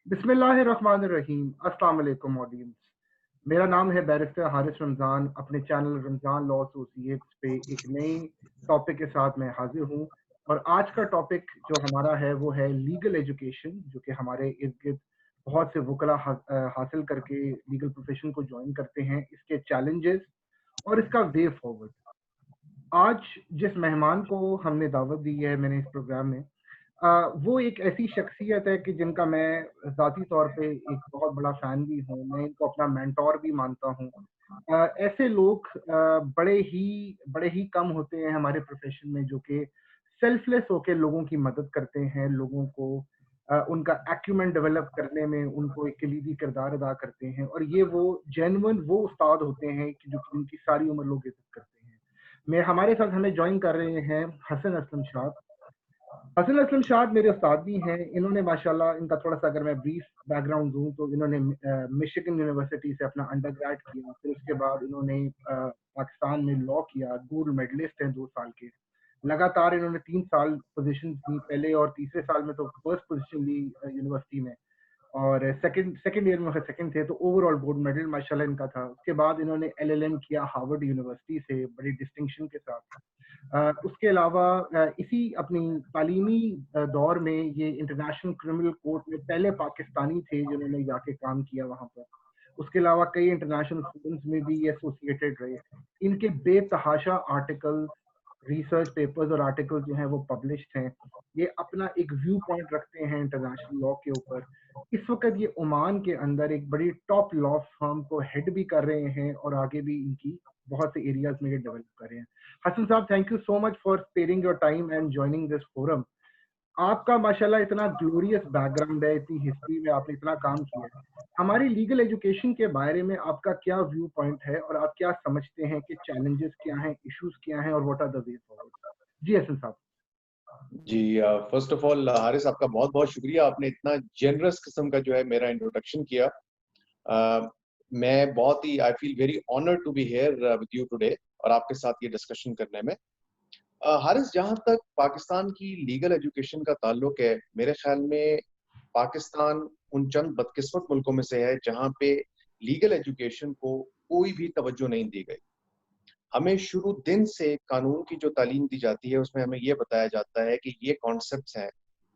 बिस्मिल्लाहिर्रहमानिर्रहीम। अस्सलाम वालेकुम ऑडियंस। मेरा नाम है बैरिस्टर हारिस रमज़ान। अपने चैनल रमज़ान लॉ एसोसिएट्स पे एक नई टॉपिक के साथ मैं हाजिर हूँ। और आज का टॉपिक जो हमारा है वो है लीगल एजुकेशन, जो कि हमारे इर्द गिर्द बहुत से वकला हासिल करके लीगल प्रोफेशन को ज्वाइन करते हैं, इसके चैलेंजेस और इसका वे फॉरवर्ड। आज जिस मेहमान को हमने दावत दी है मैंने इस प्रोग्राम में, वो एक ऐसी शख्सियत है कि जिनका मैं ज़ाती तौर पे एक बहुत बड़ा फ़ैन भी हूँ, मैं इनको अपना मेंटोर भी मानता हूँ। ऐसे लोग बड़े ही कम होते हैं हमारे प्रोफ़ेशन में जो कि सेल्फ़लेस होके लोगों की मदद करते हैं, लोगों को उनका एक्यूमेंट डेवलप करने में उनको एक कलीदी किरदार अदा करते हैं, और ये वो जेन्युइन वो उस्ताद होते हैं कि जो कि उनकी सारी उम्र लोग इज़्ज़त करते हैं। मैं हमारे साथ हमें जॉइन कर रहे हैं हसन असलम शाह। हसन असलम शाह मेरे उस्ताद भी हैं। इन्होंने माशाल्लाह, इनका थोड़ा-सा अगर मैं ब्रीफ बैकग्राउंड दूँ तो इन्होंने मिशिगन यूनिवर्सिटी से अपना अंडरग्रेड किया। फिर उसके बाद इन्होंने पाकिस्तान में लॉ किया, गोल्ड मेडलिस्ट हैं 2 साल के। लगातार इन्होंने 3 साल पोज़ीशंस ली, पहले और तीसरे साल में तो फर्स्ट पोज़ीशन ली यूनिवर्सिटी में। और सेकंड सेकंड ईयर में सेकंड थे, तो ओवरऑल गोल्ड मेडल माशाल्लाह इनका था। उसके बाद इन्होंने एलएलएम किया हार्वर्ड यूनिवर्सिटी से बड़ी डिस्टिंक्शन के साथ। उसके अलावा इसी अपनी तालीमी दौर में ये इंटरनेशनल क्रिमिनल कोर्ट में पहले पाकिस्तानी थे जिन्होंने जाके काम किया वहाँ पर। उसके अलावा कई इंटरनेशनल फोरम्स में भी ये एसोसिएटेड रहे। इनके बेतहाशा आर्टिकल्स, रिसर्च पेपर्स और आर्टिकल्स जो हैं वो पब्लिश्ड हैं। ये अपना एक व्यू पॉइंट रखते हैं इंटरनेशनल लॉ के ऊपर। इस वक़्त ये ओमान के अंदर एक बड़ी टॉप लॉ फर्म को हेड भी कर रहे हैं और आगे भी इनकी बहुत से एरियाज़ में ये डेवलप कर रहे हैं। हसन साहब, thank you so much for sparing your time and joining this forum. आपका माशाल्लाह इतना ग्लोरियस बैकग्राउंड है, इतनी हिस्ट्री में आपने इतना काम किया है। हमारी लीगल एजुकेशन के बारे में आपका क्या व्यू पॉइंट है और आप क्या समझते हैं कि चैलेंजेस क्या हैं, इश्यूज क्या हैं और what are the way forward? जी हसन साहब। जी, फर्स्ट ऑफ ऑल हारिस, आपका बहुत बहुत शुक्रिया। आपने इतना जेनरस किस्म का जो है मेरा इंट्रोडक्शन किया। मैं बहुत ही I feel very honoured to be here with you today और आपके साथ ये डिस्कशन करने में। हारिस, जहाँ तक पाकिस्तान की लीगल एजुकेशन का ताल्लुक है, मेरे ख्याल में पाकिस्तान उन चंद बदकिस्मत मुल्कों में से है जहाँ पे लीगल एजुकेशन को कोई भी तवज्जो नहीं दी गई। हमें शुरू दिन से कानून की जो तालीम दी जाती है उसमें हमें ये बताया जाता है कि ये कॉन्सेप्ट्स हैं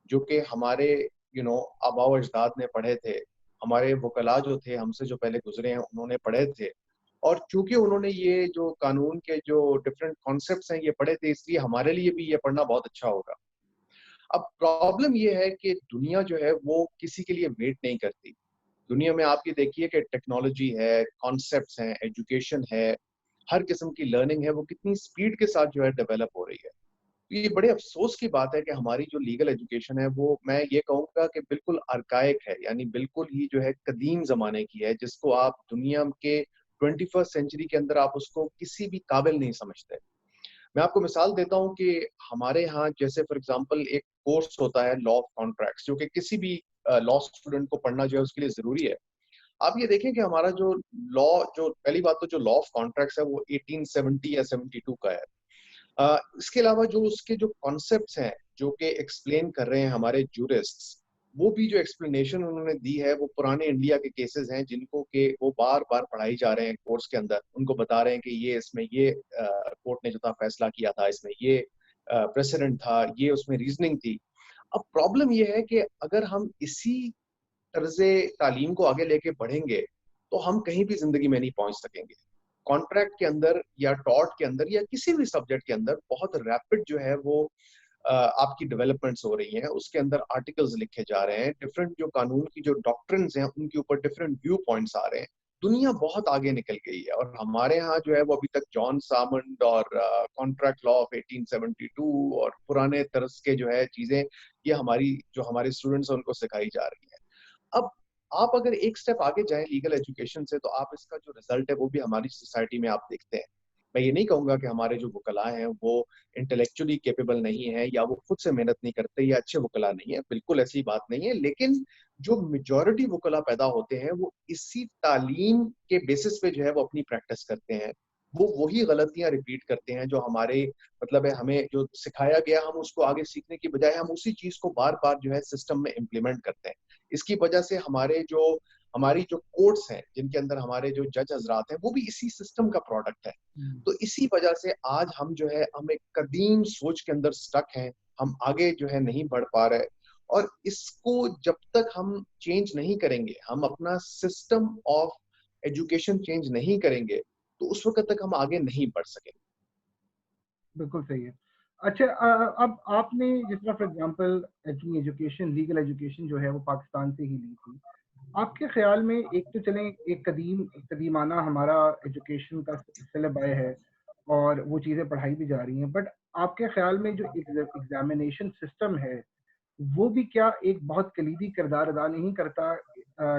जो कि हमारे आबाओ अजदाद ने पढ़े थे, हमारे वकला जो थे हमसे जो पहले गुजरे हैं उन्होंने पढ़े थे। और चूंकि उन्होंने ये जो कानून के जो डिफरेंट कॉन्सेप्ट्स हैं ये पढ़े थे, इसलिए हमारे लिए भी ये पढ़ना बहुत अच्छा होगा। अब प्रॉब्लम ये है कि दुनिया जो है वो किसी के लिए वेट नहीं करती। दुनिया में आप ये देखिए कि टेक्नोलॉजी है, कॉन्सेप्ट्स हैं, एजुकेशन है, हर किस्म की लर्निंग है, वो कितनी स्पीड के साथ जो है डेवलप हो रही है। तो ये बड़े अफसोस की बात है कि हमारी जो लीगल एजुकेशन है वो, मैं ये कहूँगा कि बिल्कुल आर्काइक है, यानी बिल्कुल ही जो है कदीम जमाने की है, जिसको आप दुनिया के 21st सेंचुरी के अंदर आप उसको किसी भी काबिल नहीं समझते। मैं आपको मिसाल देता हूँ कि हमारे यहाँ जैसे फॉर एग्जांपल एक कोर्स होता है लॉ ऑफ कॉन्ट्रैक्ट्स, जो कि किसी भी लॉ स्टूडेंट को पढ़ना जो है उसके लिए जरूरी है। आप ये देखें कि हमारा जो लॉ, जो पहली बात तो जो लॉ ऑफ कॉन्ट्रैक्ट्स है वो 1870 या 72 का है। इसके अलावा जो उसके जो कॉन्सेप्ट्स हैं जो कि एक्सप्लेन कर रहे हैं हमारे जूरिस्ट्स, वो भी जो एक्सप्लेनेशन उन्होंने दी है वो पुराने इंडिया के केसेस हैं जिनको के वो बार बार पढ़ाई जा रहे हैं कोर्स के अंदर। उनको बता रहे हैं कि ये इसमें ये कोर्ट ने जो था फैसला किया था, इसमें ये प्रेसिडेंट था, ये उसमें रीजनिंग थी। अब प्रॉब्लम ये है कि अगर हम इसी तर्ज़े तालीम को आगे लेके बढ़ेंगे तो हम कहीं भी जिंदगी में नहीं पहुंच सकेंगे। कॉन्ट्रैक्ट के अंदर या टॉर्ट के अंदर या किसी भी सब्जेक्ट के अंदर बहुत रैपिड जो है वो आपकी डेवलपमेंट्स हो रही हैं। उसके अंदर आर्टिकल्स लिखे जा रहे हैं, डिफरेंट जो कानून की जो डॉक्ट्रिन्स हैं उनके ऊपर डिफरेंट व्यू पॉइंट्स आ रहे हैं। दुनिया बहुत आगे निकल गई है और हमारे यहाँ जो है वो अभी तक जॉन सामंड और कॉन्ट्रैक्ट लॉ ऑफ 1872 और पुराने तरस के जो है चीजें, ये हमारी जो हमारे स्टूडेंट्स हैं उनको सिखाई जा रही है। अब आप अगर एक स्टेप आगे जाएं लीगल एजुकेशन से, तो आप इसका जो रिजल्ट है वो भी हमारी सोसाइटी में आप देखते हैं। मैं ये नहीं कहूंगा कि हमारे जो वकला हैं वो इंटेलेक्चुअली कैपेबल नहीं है या वो खुद से मेहनत नहीं करते या अच्छे वकला नहीं है, बिल्कुल ऐसी बात नहीं है। लेकिन जो मेजॉरिटी वकला पैदा होते हैं वो इसी तालीम के बेसिस पे जो है वो अपनी प्रैक्टिस करते हैं। वो वही गलतियां रिपीट करते हैं जो हमारे मतलब है, हमें जो सिखाया गया हम उसको आगे सीखने की बजाय हम उसी चीज को बार बार जो है सिस्टम में इम्प्लीमेंट करते हैं। इसकी वजह से हमारी जो कोर्ट्स हैं जिनके अंदर हमारे जो जज हजरात हैं वो भी इसी सिस्टम का प्रोडक्ट है। तो इसी वजह से आज हम जो है हम एक कदीम सोच के अंदर स्टक हैं, हम आगे जो है नहीं बढ़ पा रहे। और इसको जब तक हम चेंज नहीं करेंगे, हम अपना सिस्टम ऑफ एजुकेशन चेंज नहीं करेंगे, तो उस वक्त तक हम आगे नहीं बढ़ सकेंगे। बिल्कुल सही है। अच्छा, अब आपने जिस तरह फॉर एग्जांपल अपनी एजुकेशन, लीगल एजुकेशन जो है वो पाकिस्तान से ही ली थी। आपके ख्याल में एक तो चलें, एक कदीमाना हमारा एजुकेशन का सिलेबस है और वो चीज़ें पढ़ाई भी जा रही हैं, बट आपके ख्याल में जो एग्जामिनेशन सिस्टम है वो भी क्या एक बहुत कलीदी किरदार अदा नहीं करता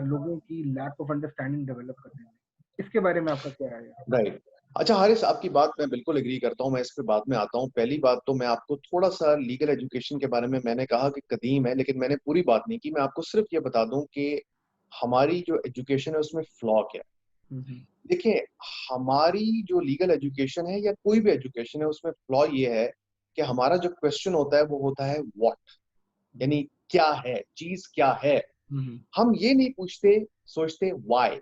लोगों की लैक ऑफ अंडरस्टैंडिंग डेवलप करने में? इसके बारे में आपका क्या राय है? राइट। अच्छा हारिस, आपकी बात मैं बिल्कुल एग्री करता हूँ, मैं इस पे बाद में आता हूँ। पहली बात तो मैं आपको थोड़ा सा लीगल एजुकेशन के बारे में, मैंने कहा कि कदीम है लेकिन मैंने पूरी बात नहीं की। मैं आपको सिर्फ ये बता दूं कि हमारी जो एजुकेशन है उसमें फ्लॉ क्या है। हम्म। देखिए, हमारी जो लीगल एजुकेशन है या कोई भी एजुकेशन है उसमें फ्लॉ ये है कि हमारा जो क्वेश्चन होता है वो होता है व्हाट, यानी क्या है, चीज क्या है। हम्म। हम ये नहीं पूछते, सोचते व्हाई।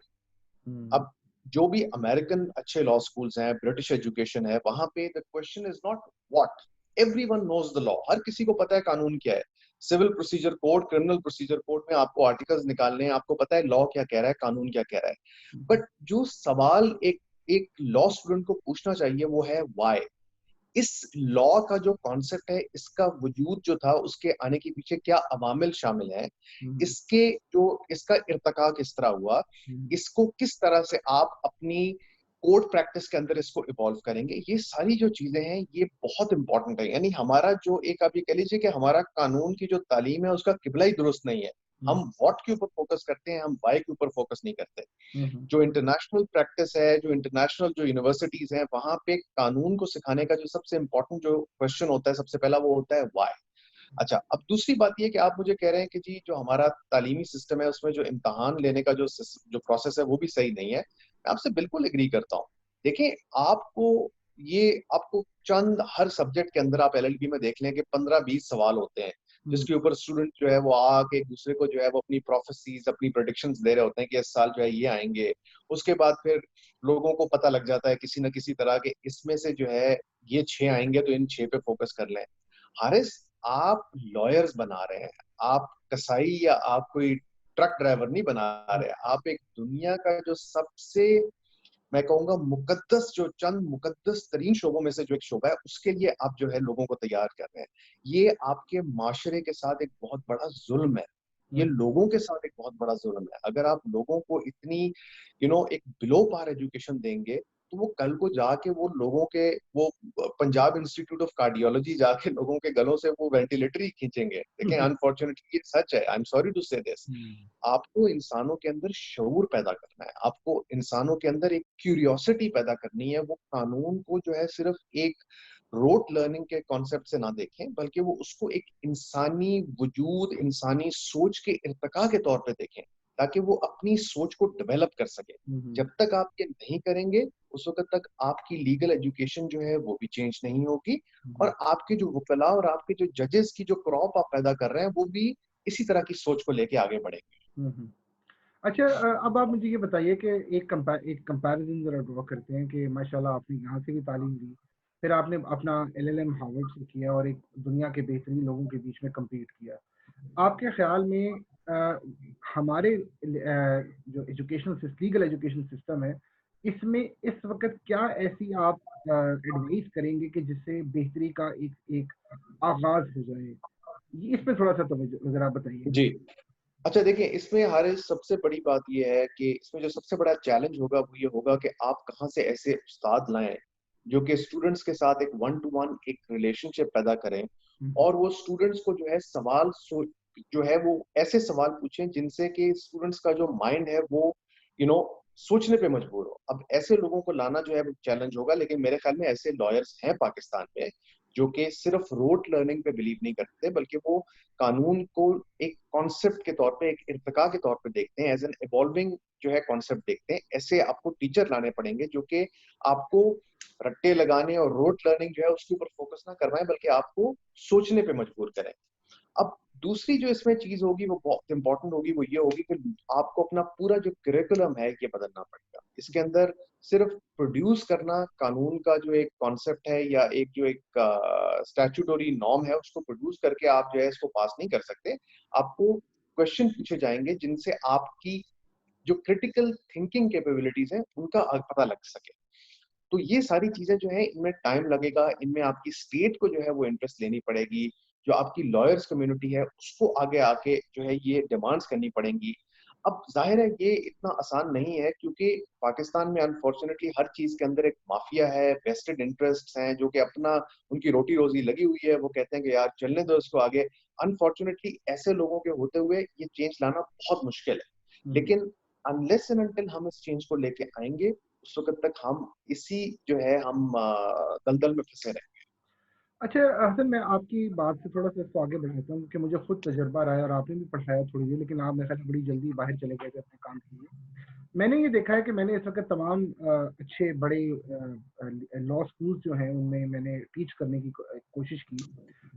हम्म। अब जो भी अमेरिकन अच्छे लॉ स्कूल्स हैं, ब्रिटिश एजुकेशन है, वहां पे the question is not what, everyone knows the law, हर किसी को पता है कानून क्या है। Civil procedure code, criminal procedure code में आपको आर्टिकल्स निकालने हैं, आपको पता है लॉ क्या कह रहा है, कानून क्या कह रहा है। बट जो सवाल एक एक लॉ स्टूडेंट को पूछना चाहिए वो है व्हाई। इस लॉ का जो कॉन्सेप्ट है, इसका वजूद जो था, उसके आने के पीछे क्या अवामिल शामिल हैं, हम्म। इसके जो इसका इर्तका किस तरह हुआ, हम्म। इसको किस तरह से आप अपनी कोर्ट प्रैक्टिस के अंदर इसको इवॉल्व करेंगे, ये सारी जो चीजें हैं ये बहुत इंपॉर्टेंट है। यानी हमारा जो एक, आप ये कह लीजिए कि हमारा कानून की जो तालीम है उसका किबला ही दुरुस्त नहीं है। हम व्हाट के ऊपर फोकस करते हैं, हम वाई के ऊपर फोकस नहीं करते। हम्म। जो इंटरनेशनल प्रैक्टिस है, जो इंटरनेशनल जो यूनिवर्सिटीज हैं, वहां पे कानून को सिखाने का जो सबसे इंपॉर्टेंट जो क्वेश्चन होता है, सबसे पहला वो होता है व्हाई। अच्छा, अब दूसरी बात ये कि आप मुझे कह रहे हैं कि जी जो हमारा तालीमी सिस्टम है उसमें जो इम्तहान लेने का जो प्रोसेस है वो भी सही नहीं है। मैं आपसे बिल्कुल एग्री करता हूँ। देखिए, आपको चंद, हर सब्जेक्ट के अंदर आप एलएलबी में देख लें कि 15-20 सवाल होते हैं जिसके ऊपर स्टूडेंट जो है वो आके एक दूसरे को जो है वो अपनी प्रोफेसीज, अपनी प्रेडिक्शंस दे रहे होते हैं कि इस साल जो है ये आएंगे। उसके बाद फिर लोगों को पता लग जाता है किसी न किसी तरह के, इसमें से जो है ये 6 आएंगे तो इन 6 पे फोकस कर लें। हारिस, आप लॉयर्स बना रहे हैं, आप कसाई या आप कोई ट्रक ड्राइवर नहीं बना रहे, आप एक दुनिया का जो सबसे, मैं कहूंगा मुकद्दस, जो चंद मुकद्दस तरीन शोबों में से जो एक शोबा है, उसके लिए आप जो है लोगों को तैयार कर रहे हैं। ये आपके माशरे के साथ एक बहुत बड़ा जुल्म है, ये लोगों के साथ एक बहुत बड़ा जुल्म है। अगर आप लोगों को इतनी एक बिलो पार एजुकेशन देंगे तो वो कल को जाके वो लोगों के, वो पंजाब इंस्टीट्यूट ऑफ कार्डियोलॉजी जाके लोगों के गलों से वो वेंटिलेटर ही खींचेंगे। देखें, अनफॉर्चुनेटली ये सच है, आई एम सॉरी टू से दिस। आपको इंसानों के अंदर शऊर पैदा करना है, आपको इंसानों के अंदर एक क्यूरियोसिटी पैदा करनी है। वो कानून को जो है सिर्फ एक रोट लर्निंग के कॉन्सेप्ट से ना देखें, बल्कि वो उसको एक इंसानी वजूद, इंसानी सोच के इर्तका के तौर पे देखें, ताकि वो अपनी सोच को डेवलप कर सके। जब तक आप ये नहीं करेंगे, उस वक्त तक आपकी लीगल एजुकेशन जो है वो भी चेंज नहीं होगी, और आपके जो वकला और आपके जो जजेस की जो क्रॉप आप पैदा कर रहे हैं वो भी इसी तरह की सोच को लेके आगे बढ़ेंगे। अच्छा, अब आप मुझे ये बताइए कि एक कंपैरिजन जरा ड्रॉ करते हैं कि माशाल्लाह आपने यहाँ से भी तालीम ली, फिर आपने अपना एलएलएम हार्वर्ड से किया और एक दुनिया के बेहतरीन लोगों के बीच में compete किया। आपके ख्याल में हमारे जो लीगल एजुकेशन सिस्टम है, इसमें इस वक्त क्या ऐसी आप एडवाइस करेंगे कि जिससे बेहतरी का एक एक आगाज हो जाए? इस पे थोड़ा सा तवज्जो जरा बताइए। जी। अच्छा देखिए, इसमें हमारे सबसे बड़ी बात यह है कि इसमें जो सबसे बड़ा चैलेंज होगा वो ये होगा कि आप कहाँ से ऐसे उस्ताद लाएं जो कि स्टूडेंट्स के साथ एक 1-to-1 एक रिलेशनशिप पैदा करें, और वो स्टूडेंट्स को जो है जो है वो ऐसे सवाल पूछें जिनसे कि स्टूडेंट्स का जो माइंड है वो सोचने पे मजबूर हो। अब ऐसे लोगों को लाना जो है वो चैलेंज होगा, लेकिन मेरे ख्याल में ऐसे लॉयर्स हैं पाकिस्तान में जो कि सिर्फ रोट लर्निंग पे बिलीव नहीं करते, बल्कि वो कानून को एक कॉन्सेप्ट के तौर पे, एक इर्तिका के तौर पे देखते हैं, एज एन इवॉल्विंग जो है कॉन्सेप्ट देखते हैं, ऐसे आपको टीचर लाने पड़ेंगे जो कि आपको रट्टे लगाने और रोट लर्निंग जो है उसके ऊपर फोकस ना करवाएं, बल्कि आपको सोचने पे मजबूर करें। अब दूसरी जो इसमें चीज होगी वो बहुत इंपॉर्टेंट होगी, वो ये होगी कि आपको अपना पूरा जो करिकुलम है ये बदलना पड़ेगा। इसके अंदर सिर्फ प्रोड्यूस करना, कानून का जो एक कॉन्सेप्ट है या एक जो एक स्टैट्यूटरी नॉर्म है उसको प्रोड्यूस करके आप जो है इसको पास नहीं कर सकते। आपको क्वेश्चन पूछे जाएंगे जिनसे आपकी जो क्रिटिकल थिंकिंग कैपेबिलिटीज है उनका पता लग सके। तो ये सारी चीजें जो है इनमें टाइम लगेगा, इनमें आपकी स्टेट को जो है वो इंटरेस्ट लेनी पड़ेगी, जो आपकी लॉयर्स कम्युनिटी है उसको आगे आके जो है ये डिमांड्स करनी पड़ेंगी। अब जाहिर है ये इतना आसान नहीं है, क्योंकि पाकिस्तान में अनफॉर्चुनेटली हर चीज के अंदर एक माफिया है, वेस्टेड इंटरेस्ट्स हैं जो कि अपना उनकी रोटी रोजी लगी हुई है, वो कहते हैं कि यार चलने दो इसको आगे। अनफॉर्चुनेटली ऐसे लोगों के होते हुए ये चेंज लाना बहुत मुश्किल है, लेकिन अनलेस एंड अनटिल हम इस चेंज को लेके आएंगे उस वक्त तक हम इसी जो है हम दलदल में फंसे रहेंगे। अच्छा हसन, मैं आपकी बात से थोड़ा सा इसको आगे बढ़ाता हूँ कि मुझे खुद तजर्बा रहा है और आपने भी पढ़ाया थोड़ी देर, लेकिन आप मेरे ख्याल से बड़ी जल्दी बाहर चले गए थे अपने काम के लिए। मैंने ये देखा है कि मैंने इस वक्त तमाम अच्छे बड़े लॉ स्कूल्स जो हैं उनमें मैंने टीच करने की कोशिश की,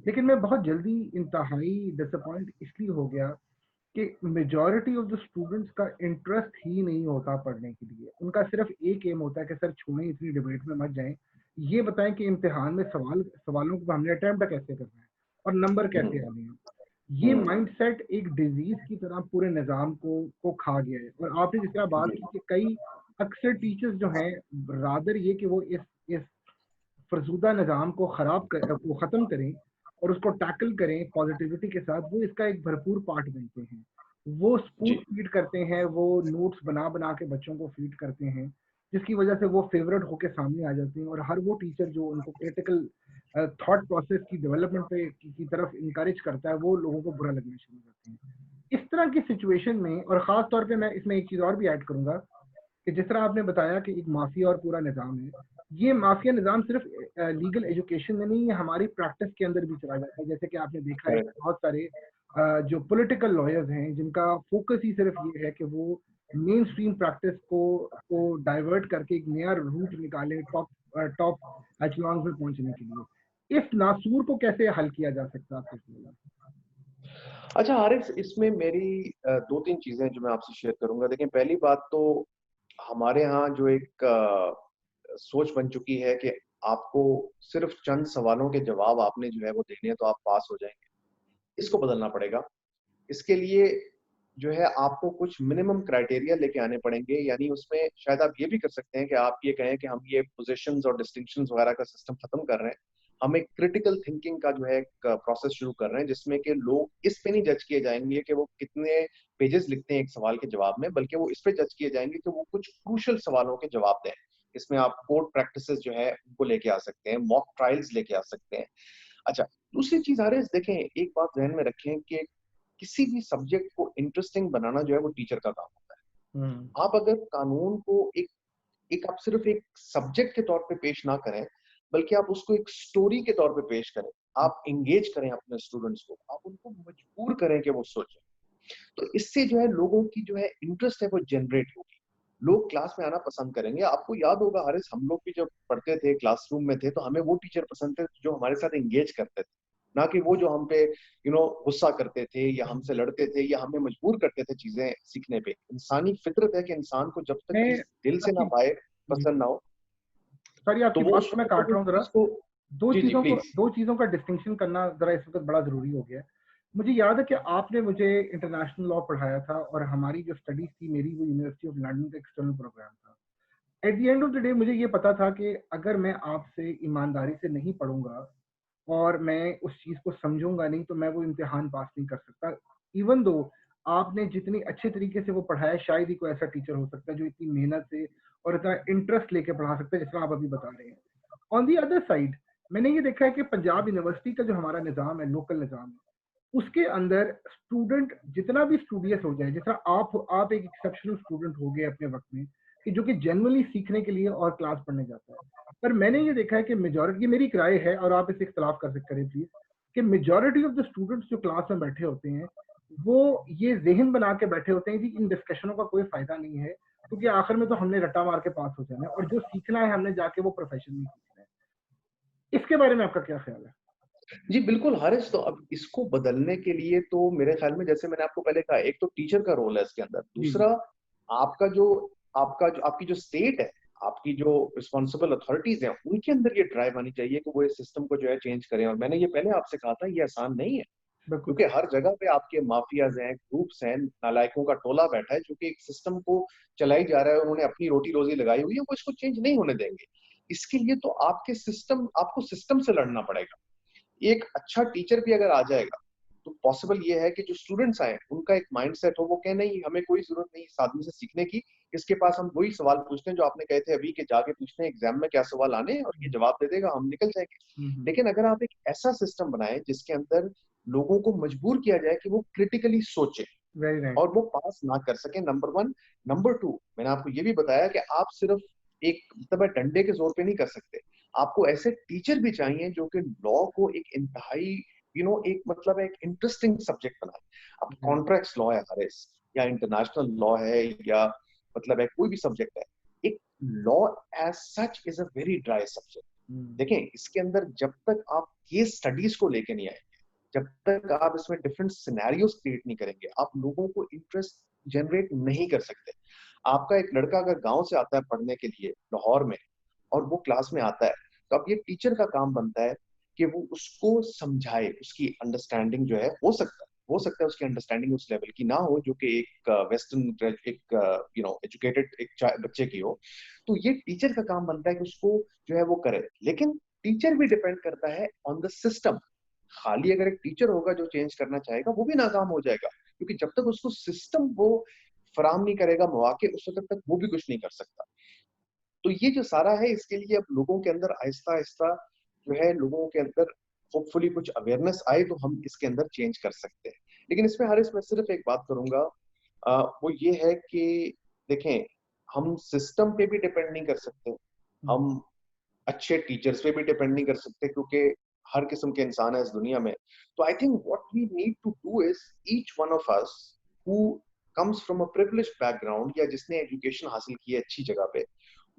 लेकिन मैं बहुत जल्दी इंतहाई डिसअपॉइंट इसलिए हो गया कि मेजॉरिटी ऑफ द स्टूडेंट्स का इंटरेस्ट ही नहीं होता पढ़ने के लिए। उनका सिर्फ एक एम होता है कि सर छोड़ें, इतनी डिबेट में मत जाएं, ये बताएं कि इम्तिहान में सवालों को हमने अटेम्प्ट कैसे करना है और नंबर कैसे आने हैं। ये माइंडसेट एक डिजीज की तरह पूरे निज़ाम को खा गया है। और आपने जिस तरह बात की कि कई अक्सर टीचर्स जो हैं रादर ये कि वो इस फरसूदा निज़ाम को को ख़त्म करें और उसको टैकल करें पॉजिटिविटी के साथ, वो इसका एक भरपूर पार्ट बनते हैं। वो स्पून फीड करते हैं, वो नोट्स बना बना के बच्चों को फीड करते हैं, जिसकी वजह से वो फेवरेट होके सामने आ जाते हैं। और हर वो टीचर जो उनको क्रिटिकल थॉट प्रोसेस की डेवलपमेंट की तरफ इनकरेज करता है, वो लोगों को बुरा लगना शुरू करते हैं। इस तरह की सिचुएशन में, और ख़ास तौर पे मैं इसमें एक चीज़ और भी ऐड करूंगा कि जिस तरह आपने बताया कि एक माफिया और पूरा निज़ाम है, ये माफिया निज़ाम सिर्फ लीगल एजुकेशन में नहीं, ये हमारी प्रैक्टिस के अंदर भी चला जाता है। जैसे कि आपने देखा है कि बहुत सारे जो पॉलिटिकल लॉयर्स हैं जिनका फोकस ही सिर्फ ये है कि वो मेन स्ट्रीम प्रैक्टिस को डाइवर्ट करके एक नया रूट निकालें टॉप एचलॉन्स में पहुंचने के लिए। इस नासूर को कैसे हल किया जा सकता है आपके ख्याल? अच्छा हारिस, इसमें मेरी दो तीन चीजें जो मैं आपसे शेयर करूंगा। देखिए, पहली बात तो हमारे यहाँ जो एक सोच बन चुकी है कि आपको सिर्फ चंद सवालों के जवाब आपने जो है वो देने हैं तो आप पास हो जाएंगे। इसको बदलना पड़ेगा। इसके लिए जो है आपको कुछ मिनिमम क्राइटेरिया लेके आने पड़ेंगे। यानी उसमें शायद आप ये भी कर सकते हैं कि आप ये कहें कि हम ये पोजीशंस और डिस्टिंक्शंस वगैरह का सिस्टम खत्म कर रहे हैं, हम एक क्रिटिकल थिंकिंग का जो है एक प्रोसेस शुरू कर रहे हैं, जिसमें कि लोग इस पे नहीं जज किए जाएंगे कि वो कितने पेजेस लिखते हैं एक सवाल के जवाब में, बल्कि वो इस पे जज किए जाएंगे कि वो कुछ क्रूशल सवालों के जवाब दें। इसमें आप कोर्ट प्रैक्टिसेस जो है उनको लेके आ सकते हैं, मॉक ट्रायल्स लेके आ सकते हैं। अच्छा, दूसरी चीज आ रही है, देखें एक बात ध्यान में रखें कि किसी भी सब्जेक्ट को इंटरेस्टिंग बनाना जो है वो टीचर का काम होता है। आप अगर कानून को एक एक आप सिर्फ एक सब्जेक्ट के तौर पे पेश ना करें, बल्कि आप उसको एक स्टोरी के तौर पे पेश करें, आप एंगेज करें अपने स्टूडेंट्स को, आप उनको मजबूर करें कि वो सोचें, तो इससे जो है लोगों की जो है इंटरेस्ट है वो जनरेट होगी। लोग क्लास में आना पसंद करेंगे। आपको याद होगा हारिस, हम लोग भी जब पढ़ते थे क्लासरूम में थे तो हमें वो टीचर पसंद थे जो हमारे साथ एंगेज करते थे, ना कि वो जो हम पे गुस्सा करते थे या हमसे लड़ते थे या हमें मजबूर करते थे चीजें सीखने पे। इंसानी फितरत है कि इंसान को जब तक मैं चीज दिल से ना आपकी पाए, पसंद ना हो, सॉरी, तो आपकी वो बात उस को मैं वक्त तक काट उस रहा हूँ जरा। चीज को। जी जी प्लीज। दो चीजों का डिस्टिंक्शन करना जरा इस वक्त बड़ा जरूरी हो गया है। मुझे याद है कि आपने मुझे इंटरनेशनल लॉ पढ़ाया था और हमारी जो स्टडीज थी मेरी, वो यूनिवर्सिटी ऑफ लंदन का एक्सटर्नल प्रोग्राम था। At the end of the day मुझे ये पता था कि अगर मैं आपसे ईमानदारी से नहीं पढ़ूंगा और मैं उस चीज को समझूंगा नहीं, तो मैं वो इम्तिहान पास नहीं कर सकता। इवन दो आपने जितनी अच्छे तरीके से वो पढ़ाया, शायद ही कोई ऐसा टीचर हो सकता है जो इतनी मेहनत से और इतना इंटरेस्ट लेके पढ़ा सकता है, जिस तरह आप अभी बता रहे हैं। ऑन दी अदर साइड, मैंने ये देखा है कि पंजाब यूनिवर्सिटी का जो हमारा निज़ाम है, लोकल निज़ाम है, उसके अंदर स्टूडेंट जितना भी स्टूडियस हो जाए, जिस तरह आप एक एक्सेप्शनल स्टूडेंट हो गए अपने वक्त में, कि जो कि जनरली सीखने के लिए और क्लास पढ़ने जाता है, पर मैंने ये देखा है कि मेजॉरिटी, ये मेरी एक राय है और आप इसे इख्तलाफ कर सकते करें प्लीज, कि मेजॉरिटी ऑफ द स्टूडेंट्स जो क्लास में बैठे होते हैं वो ये ज़हन बना के बैठे होते हैं कि इन डिस्कशनों का कोई फ़ायदा नहीं है, क्योंकि आखिर में तो हमने रट्टा मार के पास हो जाना है और जो सीखना है हमने जाके वो प्रोफ़ेशन में सीखना है। इसके बारे में आपका क्या ख़्याल है? जी, बिल्कुल हारिस, तो अब इसको बदलने के लिए तो मेरे ख़्याल में जैसे मैंने आपको पहले कहा, एक तो टीचर का रोल है इसके अंदर। जी, जी। दूसरा आपका जो आपकी जो स्टेट है, आपकी जो रिस्पॉन्सिबल अथॉरिटीज़ हैं, उनके अंदर ये ड्राइव आनी चाहिए कि वो इस सिस्टम को जो है चेंज करें। और मैंने ये पहले आपसे कहा था, ये आसान नहीं है, बिल्कुल। क्योंकि हर जगह पे आपके माफियाज़ हैं, ग्रुप्स हैं, नालायकों का टोला बैठा है जो कि एक सिस्टम को चलाई जा रहा है। उन्होंने अपनी रोटी-रोज़ी लगाई हुई है, वो इसको चेंज नहीं होने देंगे। इसके लिए तो आपको सिस्टम से लड़ना पड़ेगा। एक अच्छा टीचर भी अगर आ जाएगा, तो पॉसिबल ये है कि जो स्टूडेंट्स आए, उनका एक माइंडसेट हो, वो कहे नहीं, हमें कोई ज़रूरत नहीं इस आदमी से सीखने की, इसके पास हम वही सवाल पूछते हैं जो आपने कहे थे अभी, कि जाके पूछते हैं एग्ज़ाम में क्या सवाल आने हैं और ये हुँ, जवाब दे देगा, हम निकल जाएँगे। हुँ, हुँ। लेकिन अगर आप एक ऐसा सिस्टम बनाएँ जिसके अंदर लोगों को मजबूर किया जाए कि वो क्रिटिकली सोचें वेरी राइट। और वो पास ना कर सकें, नंबर 1। नंबर 2, मैंने आपको ये भी बताया कि आप सिर्फ एक मतलब है डंडे के ज़ोर पे नहीं कर सकते। आपको ऐसे टीचर भी चाहिए जो कि लॉ को एक इंतहाई एक मतलब है एक इंटरेस्टिंग सब्जेक्ट बनाए। अब जी। कॉन्ट्रैक्ट्स लॉ है हारिस, या इंटरनेशनल लॉ है, या मतलब है कोई भी सब्जेक्ट है। एक law as such is a very dry subject. हुँ, देखें, इसके अंदर जब तक आप केस स्टडीज़ को लेके नहीं आएँगे, जब तक आप इसमें डिफरेंट सिनेरियोस क्रिएट नहीं करेंगे, आप लोगों को इंटरेस्ट जनरेट नहीं कर सकते। आपका एक लड़का अगर गाँव से आता है पढ़ने के लिए लाहौर में, और वो क्लास में आता है, तो अब ये टीचर का काम बनता है कि वो उसको समझाए, उसकी अंडरस्टैंडिंग जो है, हो सकता है उसकी अंडरस्टैंडिंग उस लेवल की ना हो जो कि एक वेस्टर्न एक एजुकेटेड एक बच्चे की हो। तो ये टीचर का काम बनता है कि उसको जो है वो करे। लेकिन टीचर भी डिपेंड करता है ऑन द सिस्टम। खाली अगर एक टीचर होगा जो चेंज करना चाहेगा, वो भी नाकाम हो जाएगा, क्योंकि जब तक उसको सिस्टम वो फराहम नहीं करेगा मौके, उस वक़्त तक वो भी कुछ नहीं कर सकता। तो ये जो सारा है, इसके लिए अब लोगों के अंदर आहिस्ता-आहिस्ता जो है, लोगों के अंदर होपफुली कुछ अवेयरनेस आए, तो हम इसके अंदर चेंज कर सकते हैं। लेकिन इसमें हारिस, मैं सिर्फ एक बात करूँगा, वो ये है कि देखें, हम सिस्टम पे भी डिपेंड नहीं कर सकते। हुँ। हम अच्छे टीचर्स पे भी डिपेंड नहीं कर सकते, क्योंकि हर किस्म के इंसान है इस दुनिया में। तो I think what we need to do is, each one of us who comes from a privileged background, या जिसने एजुकेशन हासिल की है अच्छी जगह पे,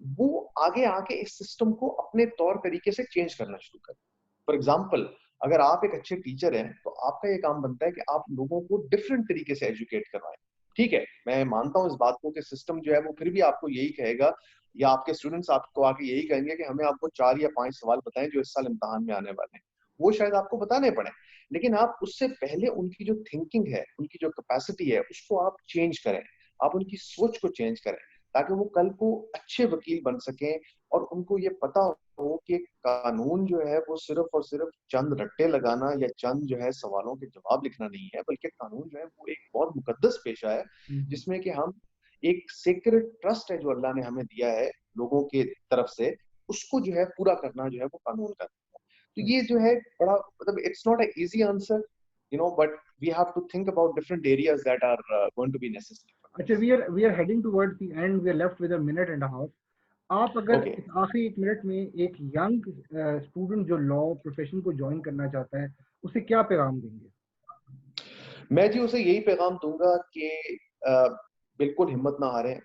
वो आगे आके इस सिस्टम को अपने तौर तरीके से चेंज करना शुरू करें। फॉर एग्जाम्पल, अगर आप एक अच्छे टीचर हैं, तो आपका ये काम बनता है कि आप लोगों को डिफरेंट तरीके से एजुकेट करवाएं। ठीक है, मैं मानता हूँ इस बात को कि सिस्टम जो है वो फिर भी आपको यही कहेगा, या आपके स्टूडेंट्स आपको आके यही कहेंगे कि हमें आपको 4 या 5 सवाल बताएं जो इस साल इम्तिहान में आने वाले हैं। वो शायद आपको बताने पड़े, लेकिन आप उससे पहले उनकी जो थिंकिंग है, उनकी जो कैपेसिटी है, उसको आप चेंज करें। आप उनकी सोच को चेंज करें, ताकि वो कल को अच्छे वकील बन सकें, और उनको ये पता हो कि कानून जो है वो सिर्फ और सिर्फ चंद रट्टे लगाना या चंद जो है सवालों के जवाब लिखना नहीं है, बल्कि कानून जो है वो एक बहुत मुकद्दस पेशा है, हुँ, हुँ। जिसमें कि हम एक सेक्रेड ट्रस्ट है जो अल्लाह ने हमें दिया है लोगों के तरफ से, उसको जो है पूरा करना जो है वो कानून का। तो राइट। ये जो है बड़ा मतलब it's not a easy answer, but we have to think about different areas that are going to be necessary for अच्छा, we are heading towards the end, we are left with a minute and a half. आप अगर okay. इस आखिरी 1 मिनट में एक young student जो law profession को जॉइन करना चाहता है, उसे क्या पैगाम देंगे? मैं जी उसे यही पैगाम दूँगा कि अ, बिल्कुल हिम्मत ना हारें,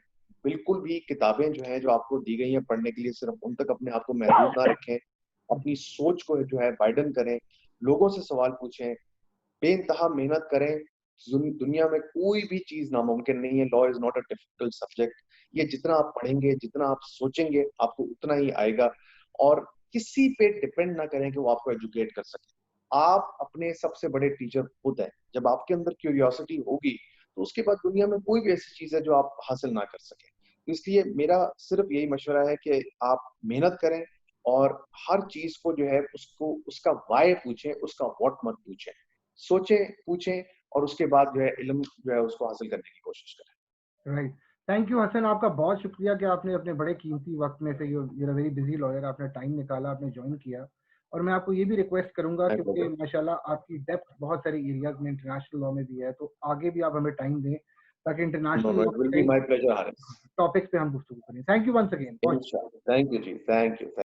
बिल्कुल भी किताबें जो हैं, जो आपको दी गई हैं पढ़ने के लिए, सिर्फ़ उन तक अपने आप को महदूद ना रखें। अपनी सोच को जो है वाइडन करें, लोगों से सवाल पूछें, बेइंतहा मेहनत करें। दुनिया में कोई भी चीज़ नामुमकिन नहीं है, law is not a difficult subject. ये जितना आप पढ़ेंगे, जितना आप सोचेंगे, आपको उतना ही आएगा, और किसी पे डिपेंड ना करें कि वो आपको एजुकेट कर सके। आप अपने सबसे बड़े टीचर खुद हैं। जब आपके अंदर क्यूरियोसिटी होगी, तो उसके बाद दुनिया में कोई भी ऐसी चीज़ है जो आप हासिल ना कर सकें। तो इसलिए मेरा सिर्फ़ यही मशवरा है कि आप मेहनत करें, और हर चीज़ को जो है उसको उसका व्हाय पूछें, उसका व्हाट मत पूछें। सोचें, पूछें, और उसके बाद जो है इल्म जो है उसको हासिल करने की कोशिश करें। राइट। थैंक यू हसन, आपका बहुत शुक्रिया कि आपने अपने बड़े कीमती वक़्त में से, you are a very busy lawyer, आपने टाइम निकाला, आपने जॉइन किया। और मैं आपको ये भी रिक्वेस्ट करूँगा, माय क्योंकि प्लेज़र। माशाल्लाह आपकी डेप्थ बहुत सारे एरियाज़ में इंटरनेशनल लॉ में भी है, तो आगे भी आप हमें टाइम दें, ताकि no, international no, law it के विल बी कई माय प्लेज़र हारिस। टॉपिक्स पे हम गुफ्तगू करें। Thank you once again. बहुत इंशाल्लाह। थैंक यू जी, थैंक यू।